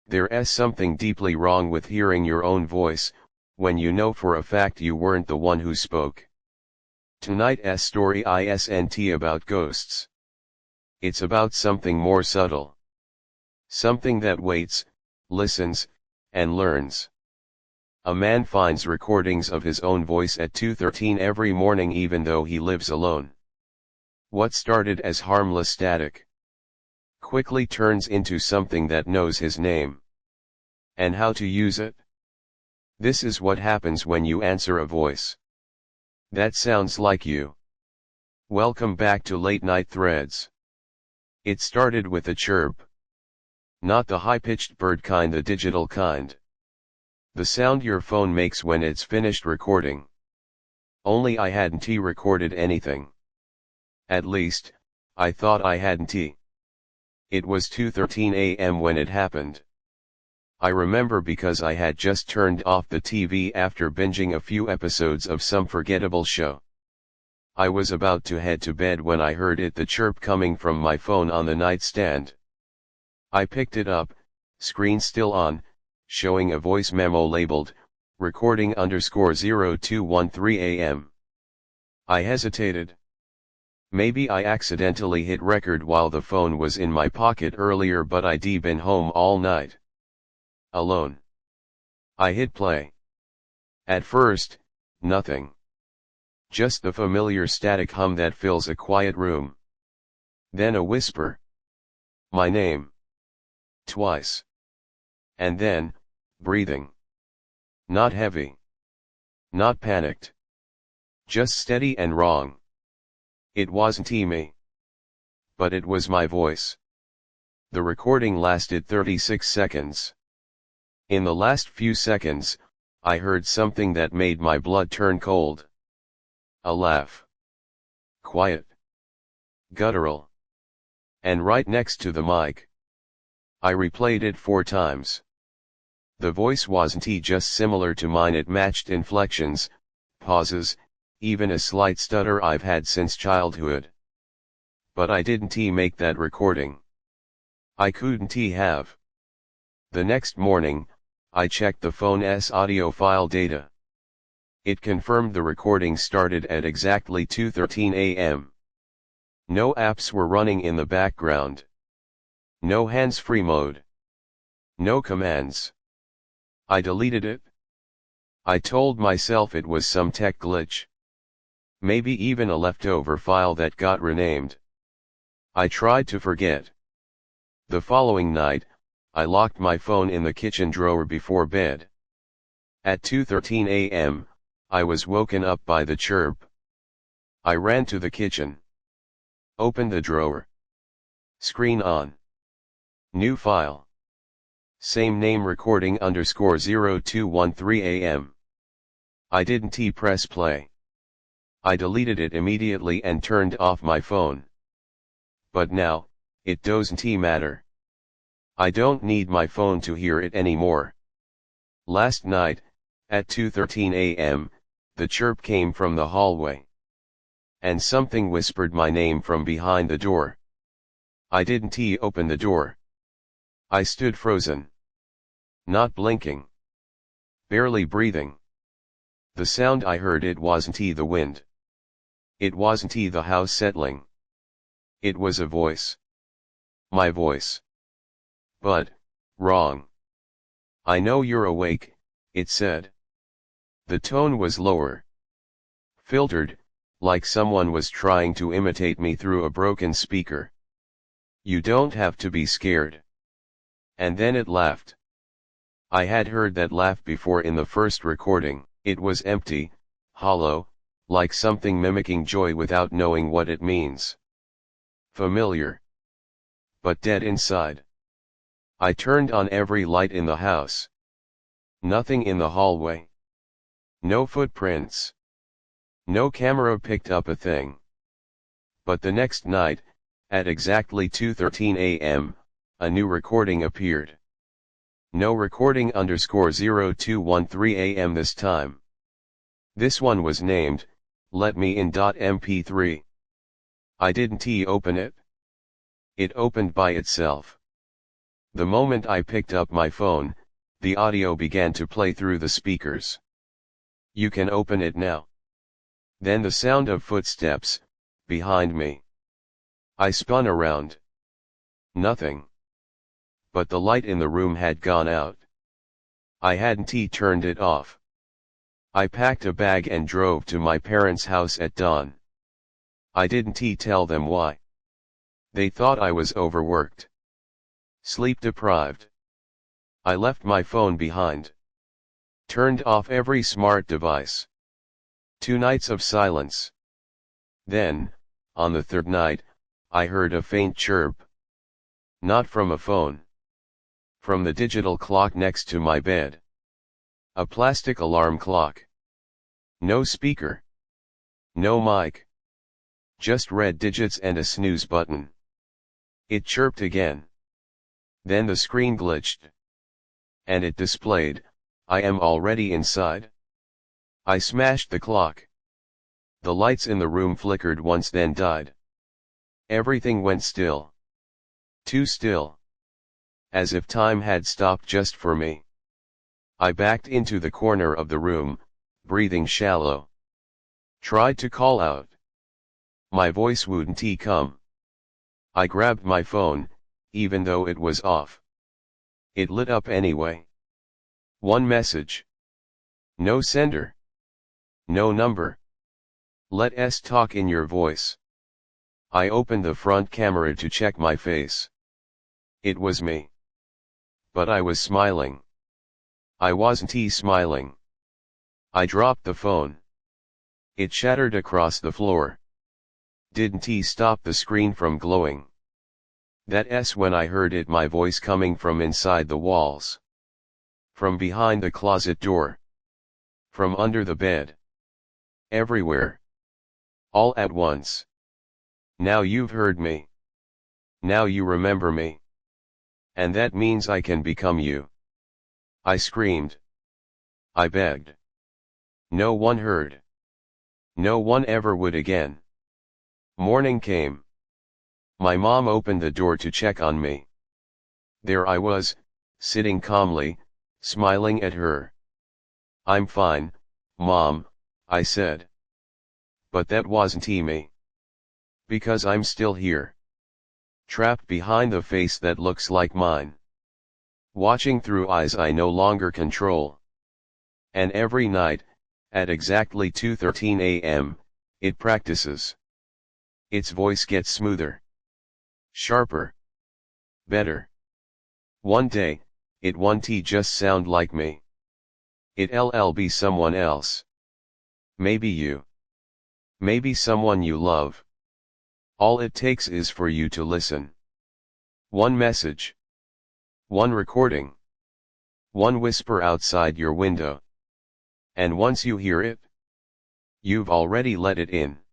There's something deeply wrong with hearing your own voice, when you know for a fact you weren't the one who spoke. Tonight's story isn't about ghosts. It's about something more subtle. Something that waits, listens, and learns. A man finds recordings of his own voice at 2:13 every morning even though he lives alone. What started as harmless static quickly turns into something that knows his name. And how to use it? This is what happens when you answer a voice. That sounds like you. Welcome back to Late Night Threads. It started with a chirp. Not the high-pitched bird kind, the digital kind. The sound your phone makes when it's finished recording. Only I hadn't recorded anything. At least, I thought I hadn't. It was 2:13 a.m. when it happened. I remember because I had just turned off the TV after binging a few episodes of some forgettable show. I was about to head to bed when I heard the chirp coming from my phone on the nightstand. I picked it up, screen still on, showing a voice memo labeled, recording_0213 AM. I hesitated. Maybe I accidentally hit record while the phone was in my pocket earlier, but I'd been home all night. Alone. I hit play. At first, nothing. Just the familiar static hum that fills a quiet room. Then a whisper. My name. Twice. And then, breathing. Not heavy. Not panicked. Just steady and wrong. It wasn't me. But it was my voice. The recording lasted 36 seconds. In the last few seconds, I heard something that made my blood turn cold. A laugh. Quiet. Guttural. And right next to the mic. I replayed it 4 times. The voice wasn't just similar to mine, it matched inflections, pauses, even a slight stutter I've had since childhood. But I didn't make that recording. I couldn't have. The next morning, I checked the phone's audio file data. It confirmed the recording started at exactly 2:13 a.m. No apps were running in the background. No hands-free mode. No commands. I deleted it. I told myself it was some tech glitch. Maybe even a leftover file that got renamed. I tried to forget. The following night, I locked my phone in the kitchen drawer before bed. At 2:13 a.m., I was woken up by the chirp. I ran to the kitchen. Opened the drawer. Screen on. New file. Same name, recording_0213 AM. I didn't press play. I deleted it immediately and turned off my phone. But now, it doesn't matter. I don't need my phone to hear it anymore. Last night, at 2:13 a.m., the chirp came from the hallway. And something whispered my name from behind the door. I didn't open the door. I stood frozen. Not blinking. Barely breathing. The sound I heard, it wasn't the wind. It wasn't the house settling. It was a voice. My voice. But, wrong. I know you're awake, it said. The tone was lower. Filtered, like someone was trying to imitate me through a broken speaker. You don't have to be scared. And then it laughed. I had heard that laugh before in the first recording. It was empty, hollow, like something mimicking joy without knowing what it means. Familiar. But dead inside. I turned on every light in the house. Nothing in the hallway. No footprints. No camera picked up a thing. But the next night, at exactly 2:13 a.m., a new recording appeared. No recording_0213 AM this time. This one was named, Let Me In.mp3. I didn't open it. It opened by itself. The moment I picked up my phone, the audio began to play through the speakers. "You can open it now." Then the sound of footsteps, behind me. I spun around. Nothing. But the light in the room had gone out. I hadn't turned it off. I packed a bag and drove to my parents' house at dawn. I didn't tell them why. They thought I was overworked. Sleep deprived. I left my phone behind. Turned off every smart device. 2 nights of silence. Then, on the third night, I heard a faint chirp. Not from a phone. From the digital clock next to my bed. A plastic alarm clock. No speaker. No mic. Just red digits and a snooze button. It chirped again. Then the screen glitched. And it displayed, "I am already inside." I smashed the clock. The lights in the room flickered once, then died. Everything went still. Too still. As if time had stopped just for me. I backed into the corner of the room, breathing shallow. Tried to call out. My voice wouldn't come. I grabbed my phone, even though it was off. It lit up anyway. One message. No sender. No number. Let's talk in your voice. I opened the front camera to check my face. It was me. But I was smiling. I wasn't smiling. I dropped the phone. It shattered across the floor. Didn't stop the screen from glowing. That's when I heard it, my voice coming from inside the walls. From behind the closet door. From under the bed. Everywhere. All at once. Now you've heard me. Now you remember me. And that means I can become you. I screamed. I begged. No one heard. No one ever would again. Morning came. My mom opened the door to check on me. There I was, sitting calmly, smiling at her. "I'm fine, Mom," I said. But that wasn't me. Because I'm still here. Trapped behind the face that looks like mine. Watching through eyes I no longer control. And every night, at exactly 2:13 a.m., it practices. Its voice gets smoother. Sharper. Better. One day, it won't just sound like me. It'll be someone else. Maybe you. Maybe someone you love. All it takes is for you to listen. One message. One recording. One whisper outside your window. And once you hear it, you've already let it in.